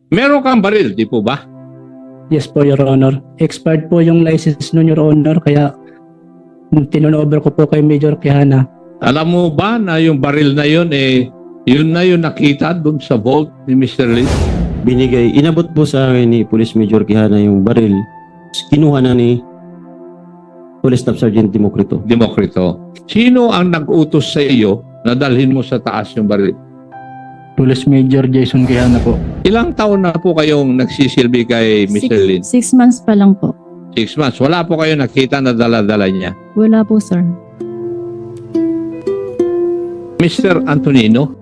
Meron kang baril, di po ba? Yes po, Your Honor. Expired po yung license nun, Your Honor, kaya tinunover ko po kay Major Quijana. Alam mo ba na yung baril na yun, yun na yung nakita doon sa vault ni Mr. Lee? Inabot po sa akin ni Police Major Quijana yung baril. Kinuha na ni Police Staff Sergeant Democrito. Demokrito. Sino ang nag-utos sa iyo na dalhin mo sa taas yung baril? Police Major Jason Quijana po. Ilang taon na po kayong nagsisilbi kay Mr. Lin? 6 months pa lang po. 6 months. Wala po kayo nakita na dala-dala niya. Wala po, sir. Mr. Antonino,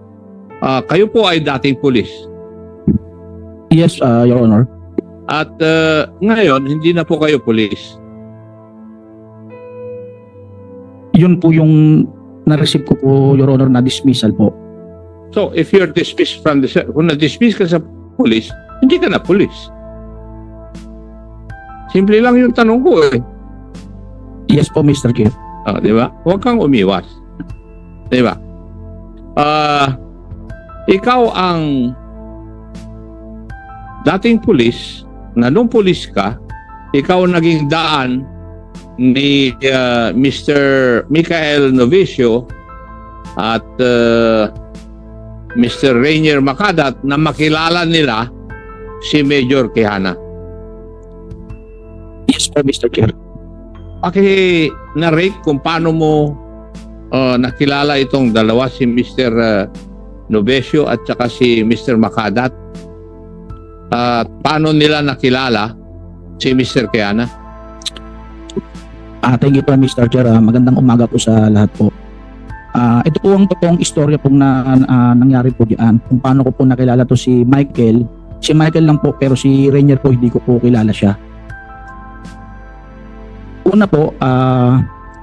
kayo po ay dating pulis. Yes, Your Honor. At ngayon, hindi na po kayo pulis. Yun po yung na-receive ko po, Your Honor, na dismissal po. So, if you're dismissed from the... Kung na-dismiss ka sa pulis, hindi ka na pulis. Simple lang yung tanong ko eh. Yes po, Mr. Chair. Di ba? Huwag kang umiwas. Di ba? Ikaw ang dating pulis, na nung pulis ka, ikaw naging daan ni Mr. Michael Novicio at Mr. Rainier Macadat na makilala nila si Major Quijana. Yes po, Mr. Chair. Paki-narrate kung paano mo nakilala itong dalawa, si Mr. Novicio at saka si Mr. Macadat. At paano nila nakilala si Mr. Quijana? Thank you po, Mr. Chair. Magandang umaga po sa lahat po. Ito po ang totoong istorya pong nangyari po diyan. Kung paano ko po nakilala to si Michael. Si Michael lang po, pero si Rainier po hindi ko po kilala siya. Una po,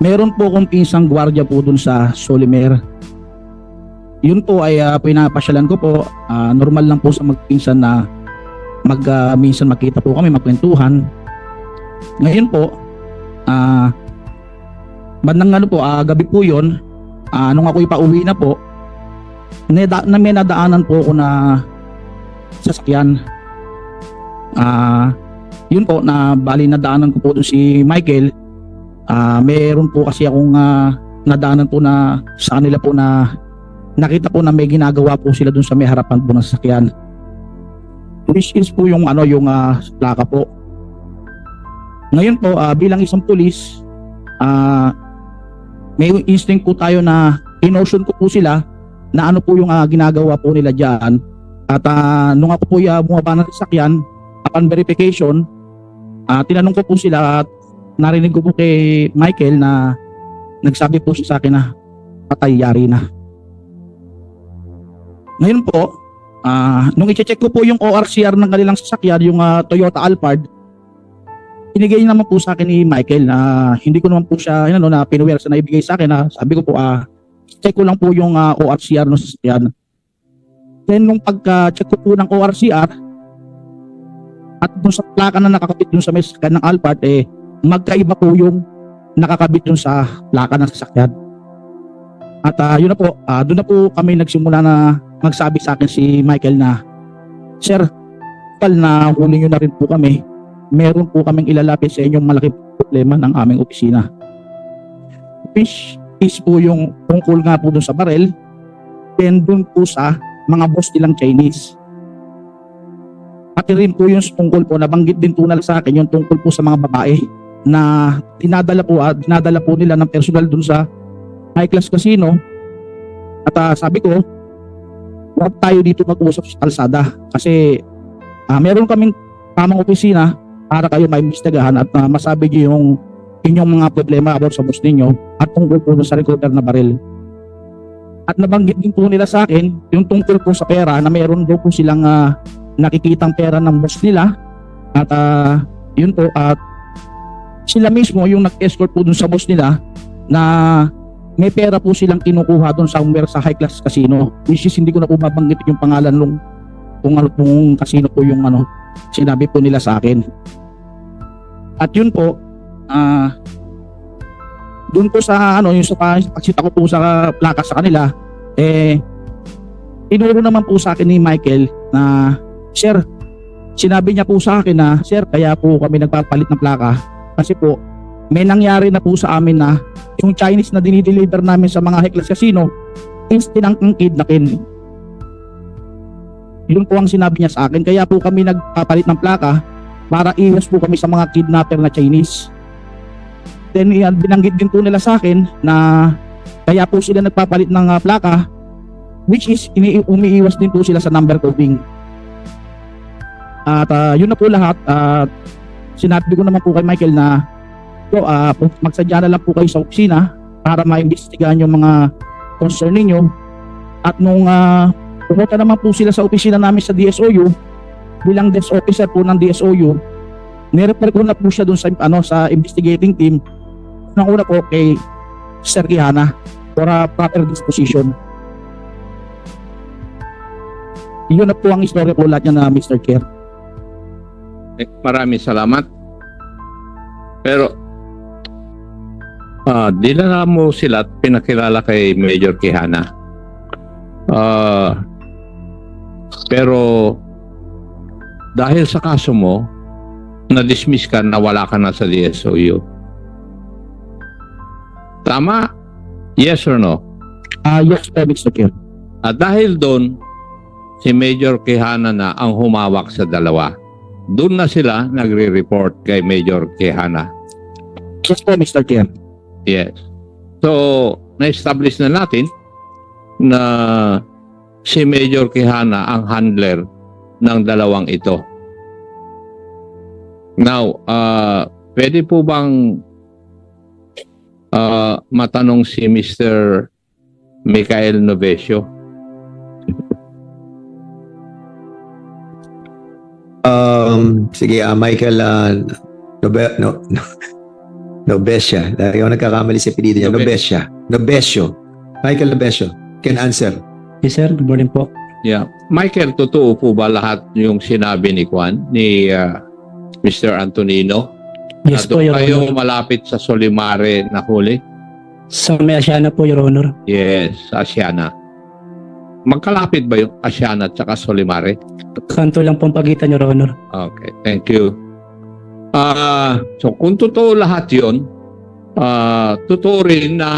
meron po akong pinsang gwardiya po dun sa Solimer. Yun po ay pinapasyalan ko po. Normal lang po sa magpinsan na minsan makita po kami, magkwentuhan. Ngayon po, bandang gabi po yun, nung ako'y pauwi na po, may nadaanan po ako na sasakyan. Yun po, na bali nadaanan ko po doon si Michael. Meron po kasi akong nadaanan po na sa kanila po na nakita po na may ginagawa po sila doon sa may harapan po ng sasakyan. Which is po yung plaka po. Ngayon po, bilang isang pulis, may instinct po tayo na inotion ko po sila na ano po yung ginagawa po nila dyan. At nung ako po bumaba ng sasakyan, upon verification, tinanong ko po sila at narinig ko po kay Michael na nagsabi po siya sa akin na patay, yari na. Ngayon po, nung i-check ko po yung ORCR ng kanilang sasakyan, yung Toyota Alphard, binigay naman po sa akin ni Michael na hindi ko naman po siya na pinuwersa na ibigay sa akin. Sabi ko po, check ko lang po yung ORCR ng sasakyan. Then nung pagka-check ko po ng ORCR at dun sa plaka na nakakabit dun sa may sasakyan ng Alphard, magkaiba po yung nakakabit dun sa plaka ng sasakyan. At yun na po, doon na po kami nagsimula na magsabi sa akin si Michael na, Sir, na huli nyo na rin po kami. Meron po kaming ilalapit sa inyong malaking problema ng aming opisina. Which is po yung tungkol nga po dun sa barel, then dun po sa mga boss nilang Chinese. Pati rin po yung tungkol po, nabanggit din po na sa akin yung tungkol po sa mga babae na dinadala po nila ng personal dun sa high class casino. At sabi ko, huwag tayo dito mag-usap sa kalsada kasi meron kaming tamang opisina para kayo maimbestigahan at masabi niyo yung inyong mga problema about sa boss ninyo at tungkol po sa recorder na baril. At nabanggit din po nila sa akin yung tungkol po sa pera na meron daw po silang nakikitang pera ng boss nila at yun po at sila mismo yung nag-escort po dun sa boss nila na may pera po silang kinukuha dun somewhere sa high class casino, which is hindi ko na po mabanggit yung pangalan nung kung casino po yung sinabi po nila sa akin. At yun po, doon po sa yung sa pagsita ko po sa plaka sa kanila, tinuro naman po sa akin ni Michael na, Sir, sinabi niya po sa akin na, sir, kaya po kami nagpapalit ng plaka kasi po may nangyari na po sa amin na yung Chinese na dinideliver namin sa mga Heclas Casino is tinangkang kidnapping. Yun po ang sinabi niya sa akin. Kaya po kami nagpapalit ng plaka para iwas po kami sa mga kidnapper na Chinese. Then binanggit din po nila sa akin na kaya po sila nagpapalit ng plaka, which is umiiwas din po sila sa number coding. At yun na po lahat. Sinabi ko naman po kay Michael na magsadya na lang po kayo sa opisina para maimbestigahan yung mga concern ninyo. At nung pumunta naman po sila sa opisina namin sa DSOU, bilang desk officer po ng DSOU, nirefer ko na po siya dun sa investigating team. Una po kay Sir Quijana for a proper disposition. Yun na po ang istorya po lahat niya na Mr. Chair. Maraming salamat. Pero dinala mo sila at pinakilala kay Major Quijana. Pero dahil sa kaso mo, na-dismiss ka, nawala ka na sa DSOU. Tama? Yes or no? Yes, Mr. Chair. At dahil doon, si Major Quijana na ang humawak sa dalawa. Doon na sila nagre-report kay Major Quijana. Yes po, Mr. Chair. Yes. So, na-establish na natin na si Major Quijana ang handler ng dalawang ito. Now, pwede po bang matanong si Mr. Michael Novesio? Sige, Michael Nobesia. Lagi ako nagkakamali sa apelido niya. Nobesia. Nobesio. Michael Nobesio can answer. Yes, sir. Good morning po. Yeah. Michael, totoo po ba lahat yung sinabi ni Mr. Antonino? Yes po, Doon Your kayo Honor. malapit sa Solimare na huli? Sa may Asiana po, Your Honor. Yes, Asiana. Magkalapit ba yung Asiana at saka Solimare? Kanto lang pong pagitan, Your Honor. Okay, thank you. So kung totoo lahat yun, totoo rin na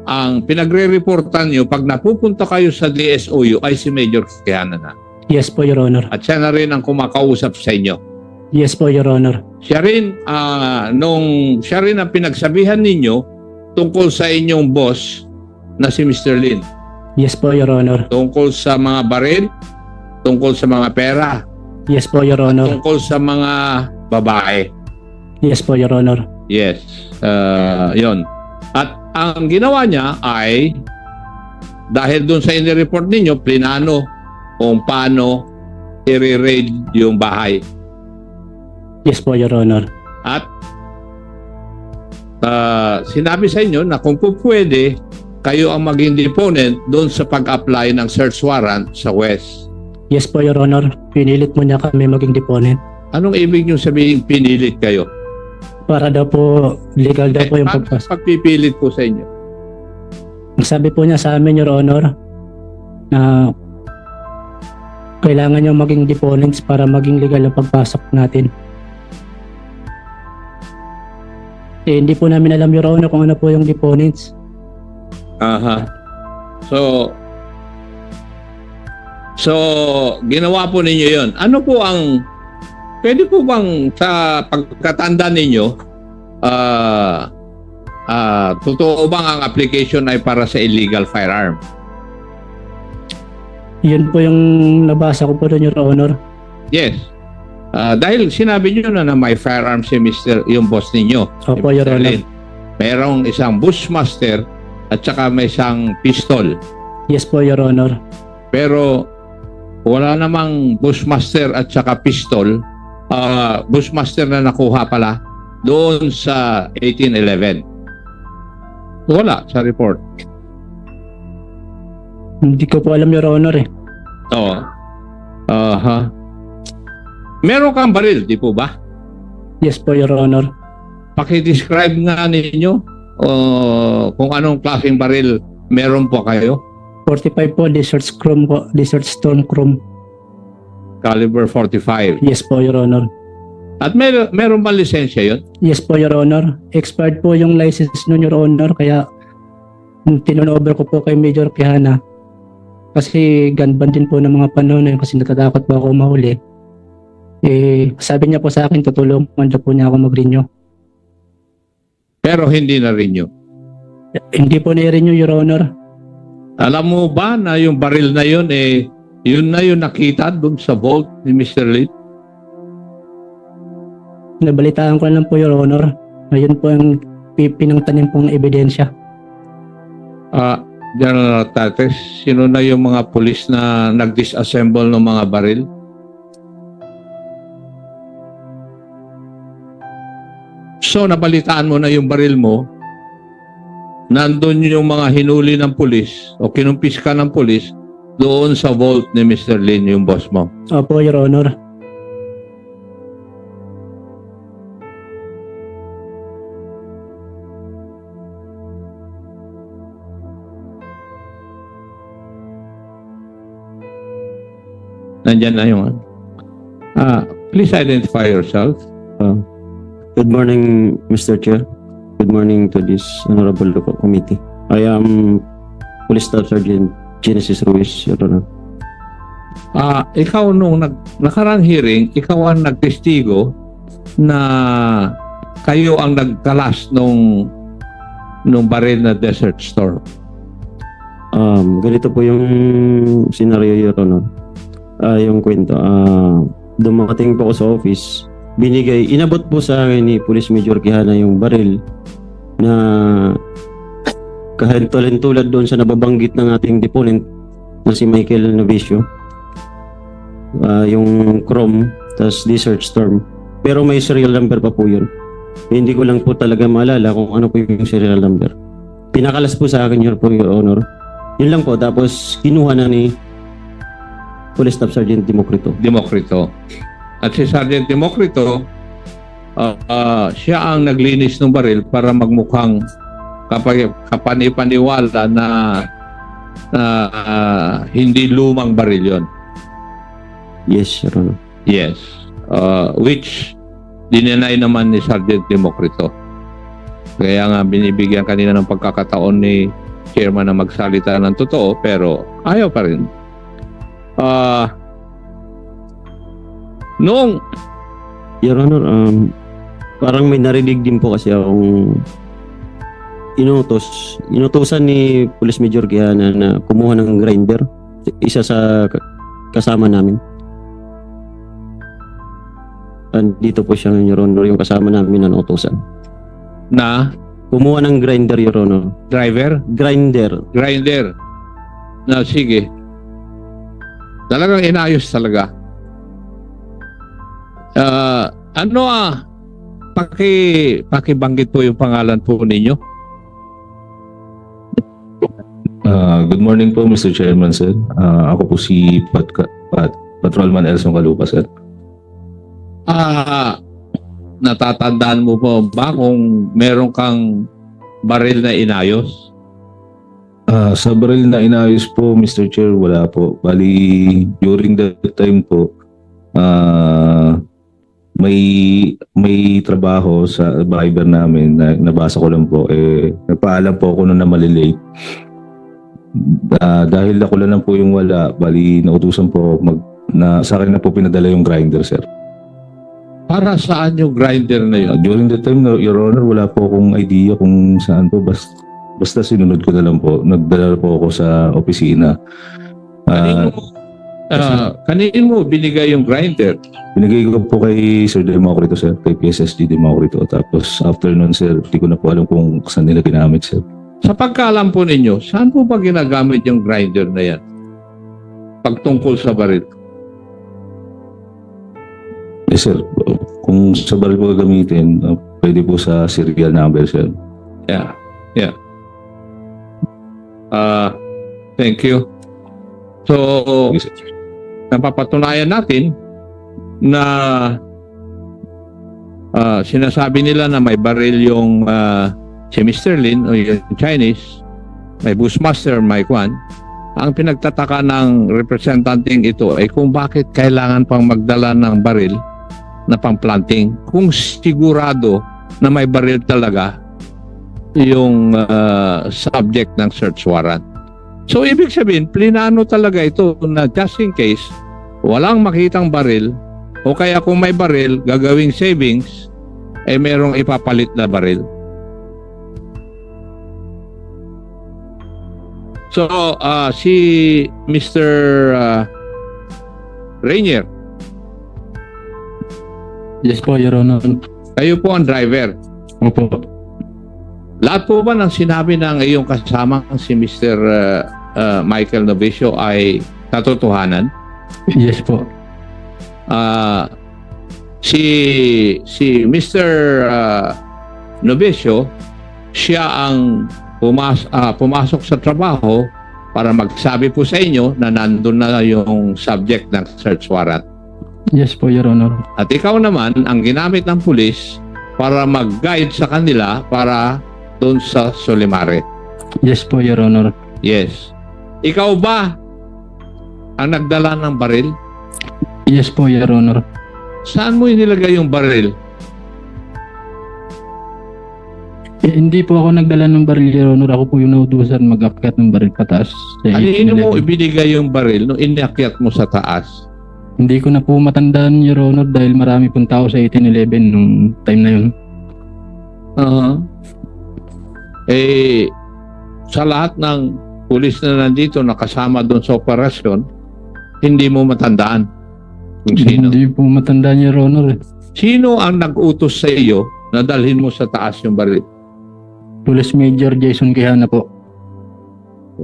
ang pinagre-reportan nyo pag napupunta kayo sa DSOU ay si Major Quijana na. Yes po, Your Honor. At siya na rin ang kumakausap sa inyo. Yes po, Your Honor. Siya rin, siya rin ang pinagsabihan ninyo tungkol sa inyong boss na si Mr. Lin. Yes po, Your Honor. Tungkol sa mga baril, tungkol sa mga pera, Yes po, Your Honor. tungkol sa mga babae. Yes po, Your Honor. Yes, yon. At ang ginawa niya ay, dahil dun sa inireport ninyo, plinano kung paano i-raid yung bahay. Yes po, Your Honor. At sinabi sa inyo na kung po pwede, kayo ang maging deponent doon sa pag-apply ng search warrant sa West. Yes po, Your Honor. Pinilit mo niya kami maging deponent. Anong ibig nyo sabihin pinilit kayo? Para daw po, legal daw po yung Paano pagpas. pagpipilit po sa inyo? Ang sabi po niya sa amin, Your Honor, na kailangan niyo maging deponents para maging legal ang pagpasok natin. Hindi po namin alam, Your Honor, kung ano po yung deponents. Aha. So ginawa po ninyo yon. Ano po ang, pwede po bang sa pagkatanda ninyo, totoo bang ang application ay para sa illegal firearm? Yun po yung nabasa ko po doon, Your Honor. Yes. Dahil sinabi niyo na may firearm si yung boss ninyo. Opo, si Your Mr. Honor. Lin. Mayroong isang Bushmaster at saka may isang pistol. Yes po, Your Honor. Pero wala namang Bushmaster at saka pistol. Bushmaster na nakuha pala doon sa 1811. Wala sa report. Hindi ko po alam, Your Honor eh. Oo. Aha. Meron kang baril, di po ba? Yes po, Your Honor. Paki-describe nga ninyo kung anong klaseng baril meron po kayo. 45 po, Desert Storm po. Desert Storm Chrome. Caliber 45. Yes po, Your Honor. At meron ba lisensya yun? Yes po, Your Honor. Expired po yung license nun, Your Honor. Kaya tinunover ko po kay Major Quijana. Kasi gun ban din po ng mga panahon na yun kasi natatakot po ako mahuli. Sabi niya po sa akin, tutulungan daw po niya ako mag-renew. Pero hindi na renew. Hindi po na-renew, Your Honor. Alam mo ba na yung baril na yun, yun na yung nakita dun sa vault ni Mr. Lee? Nabalitaan ko lang po, Your Honor. Ayun po yung pinangtanim pong ebidensya. General Tates, sino na yung mga pulis na nag-disassemble ng mga baril? So, nabalitaan mo na yung baril mo, nandun yung mga hinuli ng pulis o kinumpiska ng pulis doon sa vault ni Mr. Lin, yung boss mo. Opo, Your Honor. Nandyan na yung please identify yourself. Good morning, Mr. Chair. Good morning to this honorable committee. I am Police Staff Sergeant Genesis Ruiz, Your Honor. Ikaw nung nakarang hearing, ikaw ang nagtestigo na kayo ang nagkalas nung baril na Desert Storm. Ganito po yung scenario, Your Honor. Yung kwento. Dumating po ako sa office, inabot po sa akin ni Police Major Quijana yung baril na kahintulad doon sa nababanggit ng ating deponent na si Michael Novicio. Yung Chrome, tas Desert Storm. Pero may serial number pa po yun. Hindi ko lang po talaga maalala kung ano po yung serial number. Pinakalas po sa akin yun po, Your Honor. Yun lang po. Tapos kinuha na ni Police Staff Sergeant Democrito. At si Sergeant Democrito, siya ang naglinis ng baril para magmukhang kapanipaniwala na hindi lumang baril yon. Yes, Your Honor. Yes. Which dininay naman ni Sergeant Democrito. Kaya nga binibigyan kanina ng pagkakataon ni chairman na magsalita ng totoo pero ayaw pa rin. Noong Your Honor, parang may narinig din po kasi akong inutosan ni Police Major Quijana na kumuha ng grinder, isa sa kasama namin. Dito po siya, Your Honor, yung kasama namin na utosan. na Kumuha ng grinder, Your Honor. driver, Grinder. na sige, talagang inayos talaga. Pakibanggit po yung pangalan po ninyo. Good morning po, Mr. Chairman, sir. Ako po si Patrolman Elson Calupa, sir. Natatandaan mo po ba kung meron kang baril na inayos? Sa baril na inayos po, Mr. Chair, wala po. Bali, during that time po, may trabaho sa driver namin na nabasa ko lang po. Nagpaalam po ako na malilate. Dahil ako lang po yung wala, bali nautusan po sa akin na po pinadala yung grinder, sir. Para saan yung grinder na yun? During that time, Your Honor, wala po akong idea kung saan po. Basta sinunod ko na lang po. Nagdala po ako sa opisina. Kanino mo binigay yung grinder? Binigay ko po kay Sir Democrito, sir. Kay PSSG Democrito. Tapos after nun, sir, di ko na po alam kung saan nila ginamit, sir. Sa pagkaalam po ninyo, saan po ba ginagamit yung grinder na yan? Pagtungkol sa baril. Yes, sir. Kung sa baril po gagamitin, pwede po sa serial number, sir. Yeah. Thank you. So, Yes, sir. napapatunayan natin na sinasabi nila na may baril yung si Mr. Lin o yung Chinese, may Bushmaster, may Kwan, ang pinagtataka ng representanting ito ay kung bakit kailangan pang magdala ng baril na pang-planting kung sigurado na may baril talaga yung subject ng search warrant. So, ibig sabihin, plinano talaga ito na just in case walang makitang baril o kaya kung may baril, gagawing savings, ay merong ipapalit na baril. So, si Mr. Rainier, Yes po, Your Honor. kayo po ang driver. Opo. Lahat po ba ng sinabi ng iyong kasama si Mr. Michael Novicio ay katotohanan? Yes po. Si Mr. Novicio, siya ang pumasok sa trabaho para magsabi po sa inyo na nandun na yung subject ng search warrant. Yes po, Your Honor. At ikaw naman ang ginamit ng pulis para mag-guide sa kanila para doon sa Solimare. Yes po, Your Honor. Yes. Ikaw ba ang nagdala ng baril? Yes po, Your Honor. Saan mo inilagay yung baril? Hindi po ako nagdala ng baril, Your Honor. Ako po yung nautusan mag-akyat ng baril pataas. Sa Kanino mo 1811. ibinigay yung baril nung inakyat mo sa taas? Hindi ko na po matandaan, Your Honor, dahil marami pong tao sa 1811 nung time na yun. Sa lahat ng pulis na nandito nakasama doon sa operasyon, hindi mo matandaan kung sino. Hindi po matandaan, Your Honor. Sino ang nag-utos sa iyo na dalhin mo sa taas yung baril? Police Major Jason Quijana po.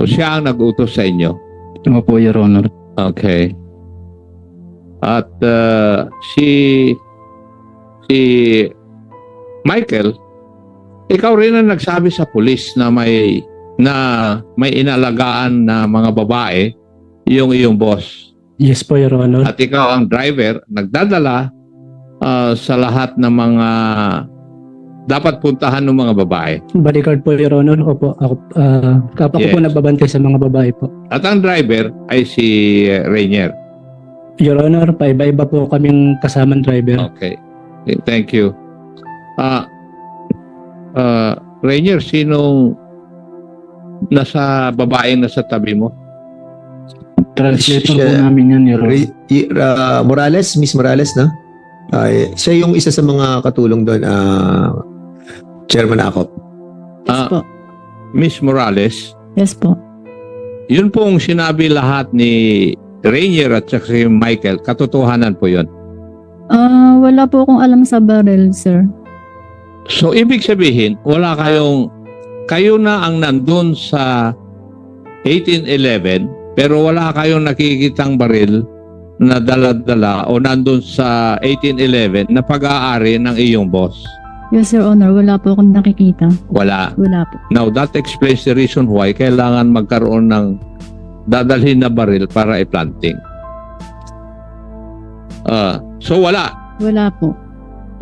O siya ang nag-utos sa inyo? Opo, Your Honor. Okay. At si Michael, ikaw rin ang nagsabi sa pulis na may inalagaan na mga babae yung iyong boss. Yes po, Your Honor. At ikaw ang driver, nagdadala sa lahat ng mga dapat puntahan ng mga babae. Bodyguard po, Your Honor. Opo, ako, kapa ko po Yes. nagbabantay sa mga babae po. At ang driver ay si Rainier. Your Honor, paiba-iba po kaming kasamang driver. Okay. Thank you. Rainier, sinong nasa babaeng nasa tabi mo? Translator po Siya- namin yan, Your Honor. Morales, Miss Morales, no? Siya yung isa sa mga katulong doon, Chairman Akop. Yes Ah. po. Miss Morales, Yes po. yun pong sinabi lahat ni Rainier at saka si Michael, katotohanan po yun. Wala po akong alam sa barrel, sir. So, ibig sabihin, kayo na ang nandun sa 1811, pero wala kayong nakikitang baril na dala-dala o nandun sa 1811 na pag-aari ng iyong boss. Yes, Your Honor. Wala po akong nakikita. Wala. Wala po. Now, that explains the reason why kailangan magkaroon ng dadalhin na baril para i-planting. So, wala. Wala po.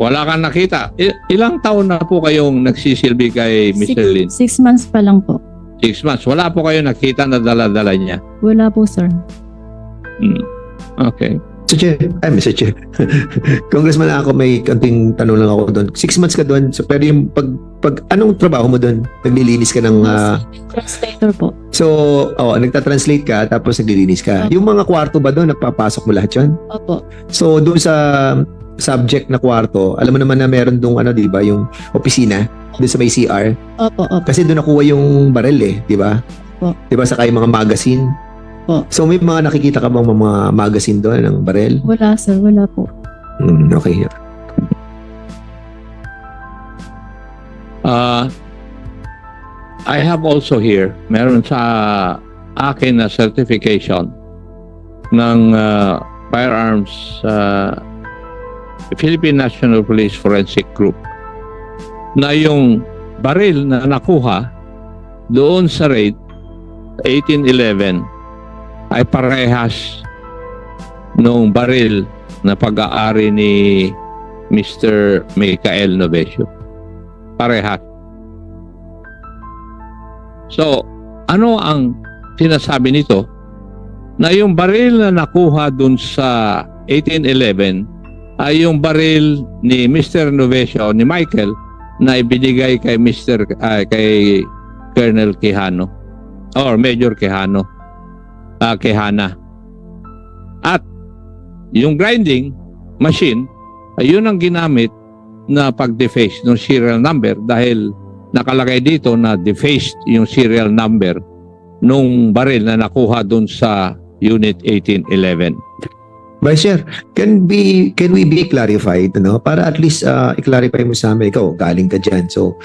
Wala kang nakita. Ilang taon na po kayong nagsisilbi kay Mr. Lin? 6 months pa lang po. 6 months. Wala po kayo nakita na dala-dala niya. Wala po, sir. Okay. Mr. Chair. Congressman ako, may kanting tanong lang ako doon. 6 months ka doon. So, pero yung anong trabaho mo doon? Naglilinis ka ng... Translator po. so, nagta-translate ka tapos naglilinis ka. Opo. Yung mga kwarto ba doon, nagpapasok mo lahat yun? Opo. So, doon sa subject na kwarto, alam mo naman na meron doon, di ba, yung opisina, doon sa may CR. Opo, opo. Kasi doon nakuha yung baril di ba? Opo. Di ba, saka yung mga magazine. Opo. So, may mga nakikita ka bang mga magazine doon ng baril? Wala, sir. Wala po. Okay. I have also here, meron sa akin na certification ng firearms Philippine National Police Forensic Group na yung baril na nakuha doon sa raid 1811 ay parehas nung baril na pag-aari ni Mr. Michael Novicio. Parehas. So, ano ang sinasabi nito na yung baril na nakuha dun sa 1811 ay yung baril ni Mr. Novesio, ni Michael, na ibinigay kay kay Colonel Quijano or Major Quijano, Quijana. At yung grinding machine ay yun ang ginamit na pag-deface ng serial number dahil nakalagay dito na defaced yung serial number nung baril na nakuha dun sa Unit 1811. Vice Chair, can we be clarified, no? Para at least i-clarify mo sa amin, ikaw galing ka diyan. So,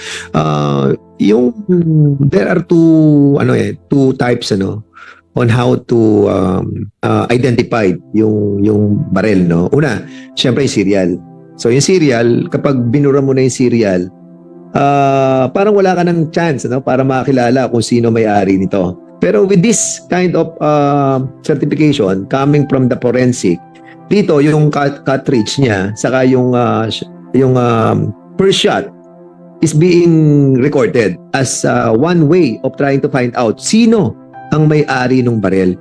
there are two types on how to identify yung barrel, no? Una, syempre yung serial. So, yung serial, kapag binura mo na yung serial, parang wala ka ng chance, no? Para makakilala kung sino may-ari nito. Pero with this kind of certification coming from the forensic, dito yung cartridge niya, saka yung first shot is being recorded as one way of trying to find out sino ang may-ari ng barel.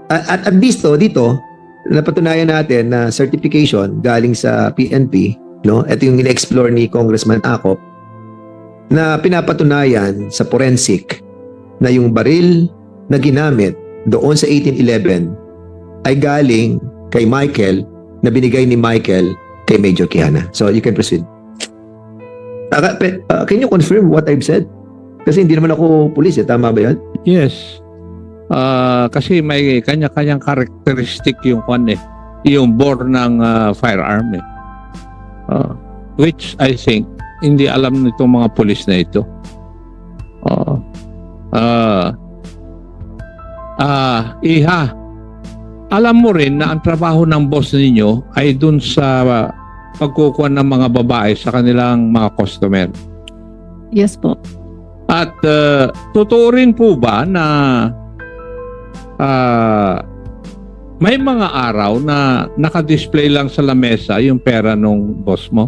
At dito, napatunayan natin na certification galing sa PNP, no? Ito yung in-explore ni Congressman Acop, na pinapatunayan sa forensic na yung baril na ginamit doon sa 1811 ay galing kay Michael, na binigay ni Michael kay Major Quijana. So you can proceed. Can you confirm what I've said? Kasi hindi naman ako pulis, tama ba yan? Yes. Kasi may kanya-kanyang karakteristik yung yung bore ng firearm which I think hindi alam nitong mga pulis na ito. Iha, alam mo rin na ang trabaho ng boss ninyo ay dun sa pagkukuha ng mga babae sa kanilang mga customer. Yes po. At totoo rin po ba na may mga araw na nakadisplay lang sa lamesa yung pera nung boss mo?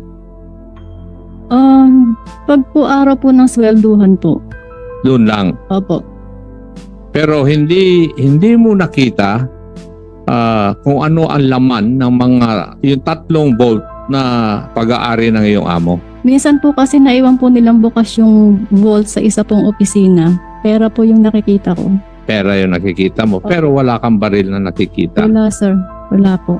Pag po araw po ng swelduhan po. Doon lang. Opo. Pero hindi mo nakita kung ano ang laman ng yung 3 bolt na pag-aari ng iyong amo. Minsan po kasi naiwan po nilang bukas yung vault sa isa pong opisina. Pera po yung nakikita ko. Pera yung nakikita mo, pero wala kang baril na nakikita. Wala sir. Wala po.